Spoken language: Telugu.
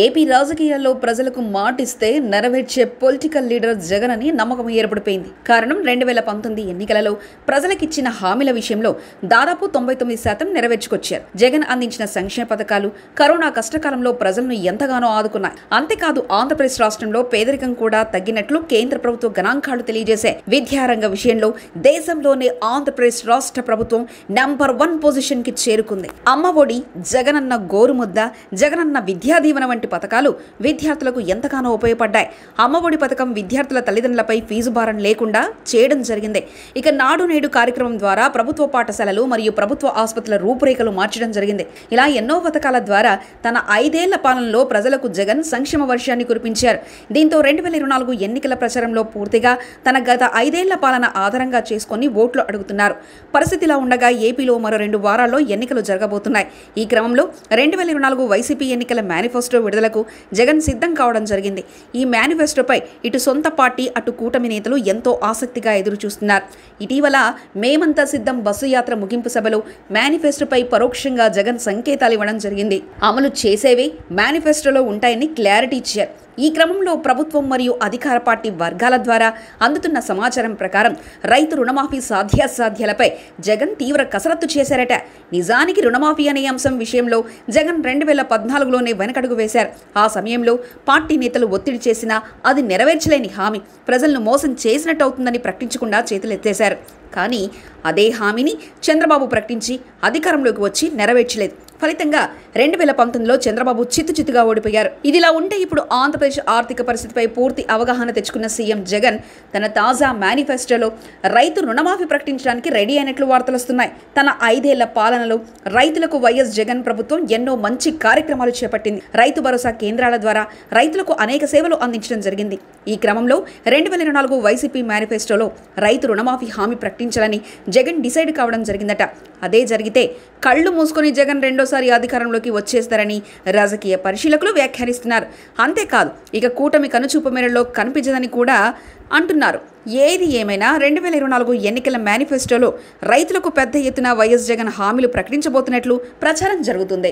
ఏపీ రాజకీయాల్లో ప్రజలకు మాటిస్తే నెరవేర్చే పొలిటికల్ లీడర్ జగన్ అని నమ్మకం ఏర్పడిపోయింది. కారణం 2019 ఎన్నికలలో ప్రజలకిచ్చిన హామీల విషయంలో దాదాపు 99% నెరవేర్చుకొచ్చారు. జగన్ అందించిన సంక్షేమ పథకాలు కరోనా కష్టకాలంలో ప్రజలను ఎంతగానో ఆదుకున్నాయి. అంతేకాదు ఆంధ్రప్రదేశ్ రాష్ట్రంలో పేదరికం కూడా తగ్గినట్లు కేంద్ర ప్రభుత్వ గణాంకాలు తెలియజేశాయి. విద్యారంగ విషయంలో దేశంలోనే ఆంధ్రప్రదేశ్ రాష్ట్ర ప్రభుత్వం నంబర్ 1 పొజిషన్ కి చేరుకుంది. అమ్మఒడి, జగనన్న గోరుముద్ద, జగనన్న విద్యా దీవెన వంటి పథకాలు విద్యార్థులకు ఎంతగానో ఉపయోగపడ్డాయి. అమ్మఒడి పథకం విద్యార్థుల తల్లిదండ్రులపై ఫీజు భారం లేకుండా చేయడం జరిగింది. ఇక నాడు నేడు కార్యక్రమం ద్వారా ప్రభుత్వ పాఠశాలలు మరియు ప్రభుత్వ ఆసుపత్రుల రూపురేఖలు మార్చడం జరిగింది. ఇలా ఎన్నో పథకాల ద్వారా తన 5 ఏళ్ల పాలనలో ప్రజలకు జగన్ సంక్షేమ వర్షాన్ని కురిపించారు. దీంతో 2024 ఎన్నికల ప్రచారంలో పూర్తిగా తన గత 5 ఏళ్ల పాలన ఆధారంగా చేసుకుని ఓట్లు అడుగుతున్నారు. పరిస్థితిలా ఉండగా ఏపీలో మరో 2 వారాల్లో ఎన్నికలు జరగబోతున్నాయి. ఈ క్రమంలో 2024 వైసీపీ ఎన్నికల మేనిఫెస్టో విడుదలకు జగన్ సిద్ధం కావడం జరిగింది. ఈ మేనిఫెస్టోపై ఇటు సొంత పార్టీ అటు కూటమి నేతలు ఎంతో ఆసక్తిగా ఎదురు చూస్తున్నారు. ఇటీవల మేమంతా సిద్ధం బస్సు యాత్ర ముగింపు సభలో మేనిఫెస్టోపై పరోక్షంగా జగన్ సంకేతాలు ఇవ్వడం జరిగింది. అమలు చేసేవే మేనిఫెస్టోలో ఉంటాయని క్లారిటీ ఇచ్చారు. ఈ క్రమంలో ప్రభుత్వం మరియు అధికార పార్టీ వర్గాల ద్వారా అందుతున్న సమాచారం ప్రకారం రైతు రుణమాఫీ సాధ్యాసాధ్యాలపై జగన్ తీవ్ర కసరత్తు చేశారట. నిజానికి రుణమాఫీ అనే అంశం విషయంలో జగన్ 2014లోనే వెనకడుగు వేశారు. ఆ సమయంలో పార్టీ నేతలు ఒత్తిడి చేసినా అది నెరవేర్చలేని హామీ, ప్రజలను మోసం చేసినట్టు అవుతుందని ప్రకటించకుండా చేతులెత్తేశారు. కానీ అదే హామీని చంద్రబాబు ప్రకటించి అధికారంలోకి వచ్చి నెరవేర్చలేదు. ఫలితంగా 2019లో చంద్రబాబు చిత్తుచిత్తుగా ఓడిపోయారు. ఇదిలా ఉంటే ఇప్పుడు ఆంధ్రప్రదేశ్ ఆర్థిక పరిస్థితిపై పూర్తి అవగాహన తెచ్చుకున్న సీఎం జగన్ తన తాజా మేనిఫెస్టోలో రైతు రుణమాఫీ ప్రకటించడానికి రెడీ అయినట్లు వార్తలు వస్తున్నాయి. తన 5 ఏళ్ల పాలనలో రైతులకు వైఎస్ జగన్ ప్రభుత్వం ఎన్నో మంచి కార్యక్రమాలు చేపట్టింది. రైతు భరోసా కేంద్రాల ద్వారా రైతులకు అనేక సేవలు అందించడం జరిగింది. ఈ క్రమంలో 2024 వైసీపీ మేనిఫెస్టోలో రైతు రుణమాఫీ హామీ ప్రకటించాలని జగన్ డిసైడ్ కావడం జరిగిందట. అదే జరిగితే కళ్ళు మూసుకొని జగన్ రెండోసారి అధికారంలోకి వచ్చేస్తారని రాజకీయ పరిశీలకులు వ్యాఖ్యానిస్తున్నారు. అంతేకాదు ఇక కూటమి కనుచూపు మేరలో కనిపించదని కూడా అంటున్నారు. ఏది ఏమైనా 2024 ఎన్నికల మేనిఫెస్టోలో రైతులకు పెద్ద ఎత్తున వైఎస్ జగన్ హామీలు ప్రకటించబోతున్నట్లు ప్రచారం జరుగుతుంది.